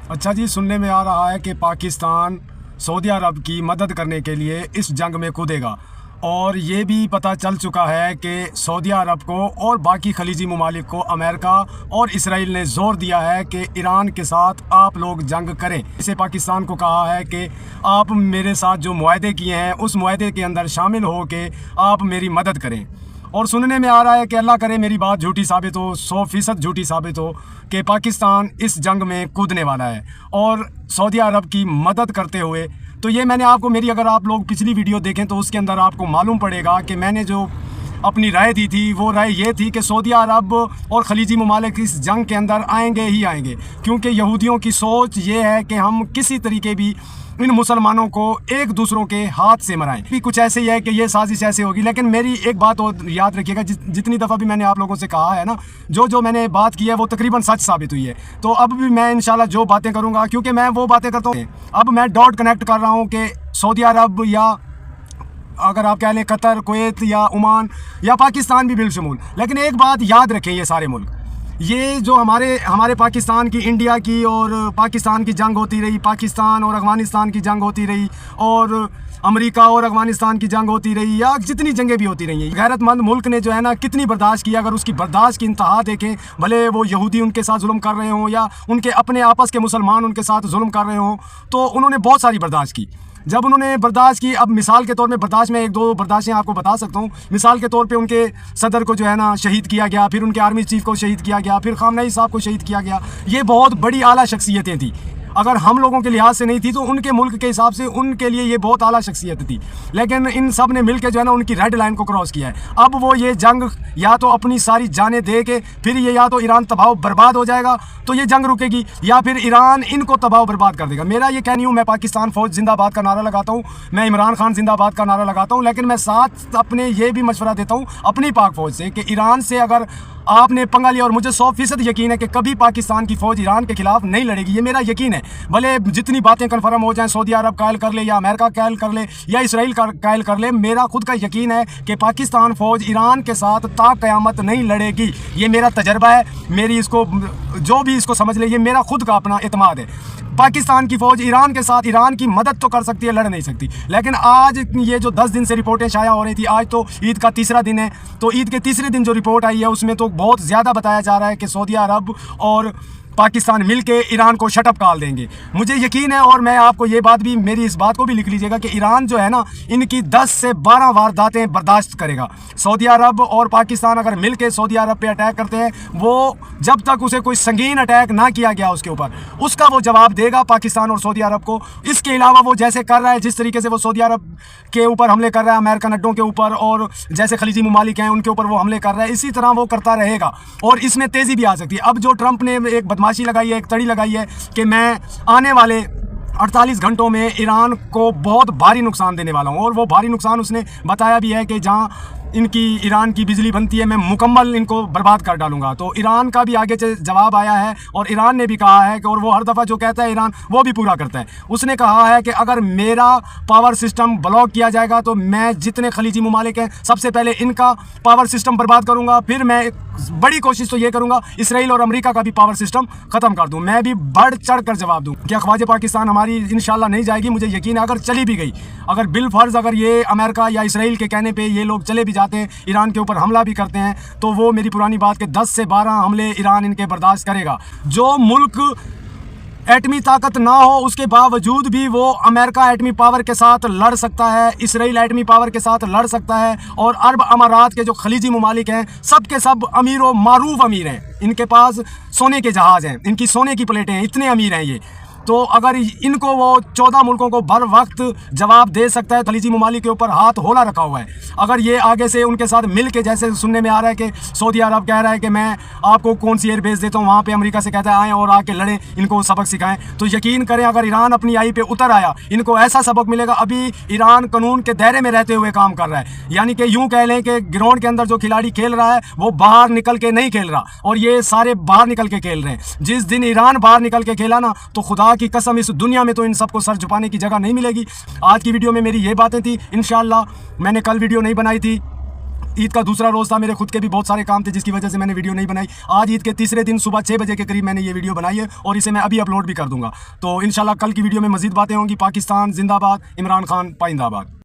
अच्छा जी, सुनने में आ रहा है कि पाकिस्तान सऊदी अरब की मदद करने के लिए इस जंग में कूदेगा, और ये भी पता चल चुका है कि सऊदी अरब को और बाकी खलीजी ममालिक को अमेरिका और इसराइल ने ज़ोर दिया है कि ईरान के साथ आप लोग जंग करें। इसे पाकिस्तान को कहा है कि आप मेरे साथ जो मुआहदे किए हैं उस मुआहदे के अंदर शामिल हो के आप मेरी मदद करें। और सुनने में आ रहा है कि अल्लाह करे मेरी बात झूठी साबित हो, 100% झूठी साबित हो, कि पाकिस्तान इस जंग में कूदने वाला है और सऊदी अरब की मदद करते हुए। तो ये मैंने आपको अगर आप लोग पिछली वीडियो देखें तो उसके अंदर आपको मालूम पड़ेगा कि मैंने जो अपनी राय दी थी वो राय ये थी कि सऊदी अरब और खलीजी ममालिक इस जंग के अंदर आएंगे ही आएंगे, क्योंकि यहूदियों की सोच ये है कि हम किसी तरीके भी इन मुसलमानों को एक दूसरों के हाथ से मराएं। भी कुछ ऐसे ही है कि ये साजिश ऐसे होगी। लेकिन मेरी एक बात और याद रखिएगा, जितनी दफ़ा भी मैंने आप लोगों से कहा है ना, जो मैंने बात की है वो तकरीबन सच साबित हुई है। तो अब भी मैं इंशाल्लाह जो बातें करूँगा, क्योंकि मैं वो बातें करता हूँ, अब मैं डॉट कनेक्ट कर रहा हूँ कि सऊदी अरब या अगर आप कह लें कतर, कुवैत या ओमान या पाकिस्तान भी बिलशमूल। लेकिन एक बात याद रखें, ये सारे मुल्क, ये जो हमारे पाकिस्तान की, इंडिया की और पाकिस्तान की जंग होती रही, पाकिस्तान और अफ़गानिस्तान की जंग होती रही, और अमेरिका और अफ़गानिस्तान की जंग होती रही, या जितनी जंगें भी होती रही हैं, गैरतमंद मुल्क ने जो है ना कितनी बर्दाश्त की। अगर उसकी बर्दाश्त की इंतहा देखें, भले वो यहूदी उनके साथ जुल्म कर रहे हों या उनके अपने आपस के मुसलमान उनके साथ जुल्म कर रहे हों, तो उन्होंने बहुत सारी बर्दाश्त की। जब उन्होंने बर्दाश्त की, अब मिसाल के तौर में बर्दाश्त में एक दो बर्दाश्तें आपको बता सकता हूँ। मिसाल के तौर पे उनके सदर को जो है ना शहीद किया गया, फिर उनके आर्मी चीफ को शहीद किया गया, फिर खामनेई साहब को शहीद किया गया। ये बहुत बड़ी आला शख्सियतें थी। अगर हम लोगों के लिहाज से नहीं थी तो उनके मुल्क के हिसाब से उनके लिए ये बहुत आला शख्सियत थी। लेकिन इन सब ने मिलकर जो है ना उनकी रेड लाइन को क्रॉस किया है। अब वो ये जंग या तो अपनी सारी जानें दे के फिर ये या तो ईरान तबाह बर्बाद हो जाएगा तो ये जंग रुकेगी, या फिर ईरान इनको तबाह बर्बाद कर देगा। मेरा ये कहनी हूँ, मैं पाकिस्तान फ़ौज जिंदाबाद का नारा लगाता हूँ, मैं इमरान खान जिंदाबाद का नारा लगाता हूँ, लेकिन मैं साथ अपने ये भी मशवरा देता हूँ अपनी पाक फ़ौज से कि ईरान से अगर आपने पंगा लिया, और मुझे 100% यकीन है कि कभी पाकिस्तान की फ़ौज ईरान के खिलाफ नहीं लड़ेगी, ये मेरा यकीन है। भले जितनी बातें कन्फर्म हो जाएं, सऊदी अरब कायल कर ले या अमेरिका कायल कर ले या इसराइल कायल कर ले, मेरा खुद का यकीन है कि पाकिस्तान फ़ौज ईरान के साथ ता क़यामत नहीं लड़ेगी। ये मेरा तजर्बा है, मेरी इसको जो भी इसको समझ ले, ये मेरा खुद का अपना एतमाद है। पाकिस्तान की फ़ौज ईरान के साथ ईरान की मदद तो कर सकती है, लड़ नहीं सकती। लेकिन आज ये जो 10 दिन से रिपोर्टें शाया हो रही थी, आज तो ईद का तीसरा दिन है, तो ईद के तीसरे दिन जो रिपोर्ट आई है उसमें तो बहुत ज़्यादा बताया जा रहा है कि सऊदी अरब और पाकिस्तान मिलके ईरान को शटअप काल देंगे। मुझे यकीन है, और मैं आपको ये बात भी, मेरी इस बात को भी लिख लीजिएगा कि ईरान जो है ना इनकी 10 से 12 वारदातें बर्दाश्त करेगा। सऊदी अरब और पाकिस्तान अगर मिलके सऊदी अरब पे अटैक करते हैं, वो जब तक उसे कोई संगीन अटैक ना किया गया उसके ऊपर, उसका वो जवाब देगा पाकिस्तान और सऊदी अरब को। इसके अलावा वो जैसे कर रहा है, जिस तरीके से वो सऊदी अरब के ऊपर हमले कर रहा है, अमेरिकन अड्डों के ऊपर, और जैसे खलीजी ममालिक हैं उनके ऊपर वो हमले कर रहा है, इसी तरह वो करता रहेगा। और इसमें तेज़ी भी आ सकती है। अब जो ट्रंप ने एक बदमाशी लगाई है, एक तड़ी लगाई है कि मैं आने वाले 48 घंटों में ईरान को बहुत भारी नुकसान देने वाला हूँ, और वो भारी नुकसान उसने बताया भी है कि जहाँ इनकी ईरान की बिजली बनती है मैं मुकम्मल इनको बर्बाद कर डालूंगा। तो ईरान का भी आगे से जवाब आया है, और ईरान ने भी कहा है कि, और वो हर दफ़ा जो कहता है ईरान वो भी पूरा करता है, उसने कहा है कि अगर मेरा पावर सिस्टम ब्लॉक किया जाएगा तो मैं जितने खलीजी ममालिक हैं सबसे पहले इनका पावर सिस्टम बर्बाद करूँगा, फिर मैं बड़ी कोशिश तो ये करूँगा इसराइल और अमेरिका का भी पावर सिस्टम ख़त्म कर दूँ। मैं भी बढ़ चढ़ कर जवाब दूँ। क्या ख्वाजा पाकिस्तान हमारी इंशाल्लाह नहीं जाएगी? मुझे यकीन है, अगर चली भी गई, अगर बिलफर्ज अगर ये अमेरिका या इसराइल के कहने पे ये लोग चले भी जाते हैं, ईरान के ऊपर हमला भी करते हैं, तो वो मेरी पुरानी बात के 10 से 12 हमले ईरान इनके बर्दाश्त करेगा। जो मुल्क एटमी ताकत ना हो उसके बावजूद भी वो अमेरिका एटमी पावर के साथ लड़ सकता है, इसराइल एटमी पावर के साथ लड़ सकता है, और अरब अमारात के जो खलीजी ममालिक हैं सब के सब अमीर व मारूफ अमीर हैं। इनके पास सोने के जहाज़ हैं, इनकी सोने की प्लेटें हैं, इतने अमीर हैं ये। तो अगर इनको वो 14 मुल्कों को बर वक्त जवाब दे सकता है, खलीजी ममालिक के ऊपर हाथ होला रखा हुआ है। अगर ये आगे से उनके साथ मिल के, जैसे सुनने में आ रहा है कि सऊदी अरब कह रहा है कि मैं आपको कौन सी एयर बेस देता हूँ, वहाँ पे अमेरिका से कहता है आएँ और आके लड़ें, इनको सबक सिखाएं, तो यकीन करें अगर ईरान अपनी आई पे उतर आया, इनको ऐसा सबक मिलेगा। अभी ईरान कानून के दायरे में रहते हुए काम कर रहा है, यानी कि यूँ कह लें कि ग्राउंड के अंदर जो खिलाड़ी खेल रहा है वो बाहर निकल के नहीं खेल रहा, और ये सारे बाहर निकल के खेल रहे हैं। जिस दिन ईरान बाहर निकल के खेला ना, तो खुदा की कसम इस दुनिया में तो इन सबको सर झुकाने की जगह नहीं मिलेगी। आज की वीडियो में मेरी ये बातें थी। इंशाल्लाह मैंने कल वीडियो नहीं बनाई थी, ईद का दूसरा रोज़ था, मेरे खुद के भी बहुत सारे काम थे जिसकी वजह से मैंने वीडियो नहीं बनाई। आज ईद के तीसरे दिन सुबह 6 बजे के करीब मैंने ये वीडियो बनाई है और इसे मैं अभी अपलोड भी कर दूंगा। तो इंशाल्लाह कल की वीडियो में मज़ीद बातें होंगी। पाकिस्तान जिंदाबाद, इमरान खान पाइंदाबाद।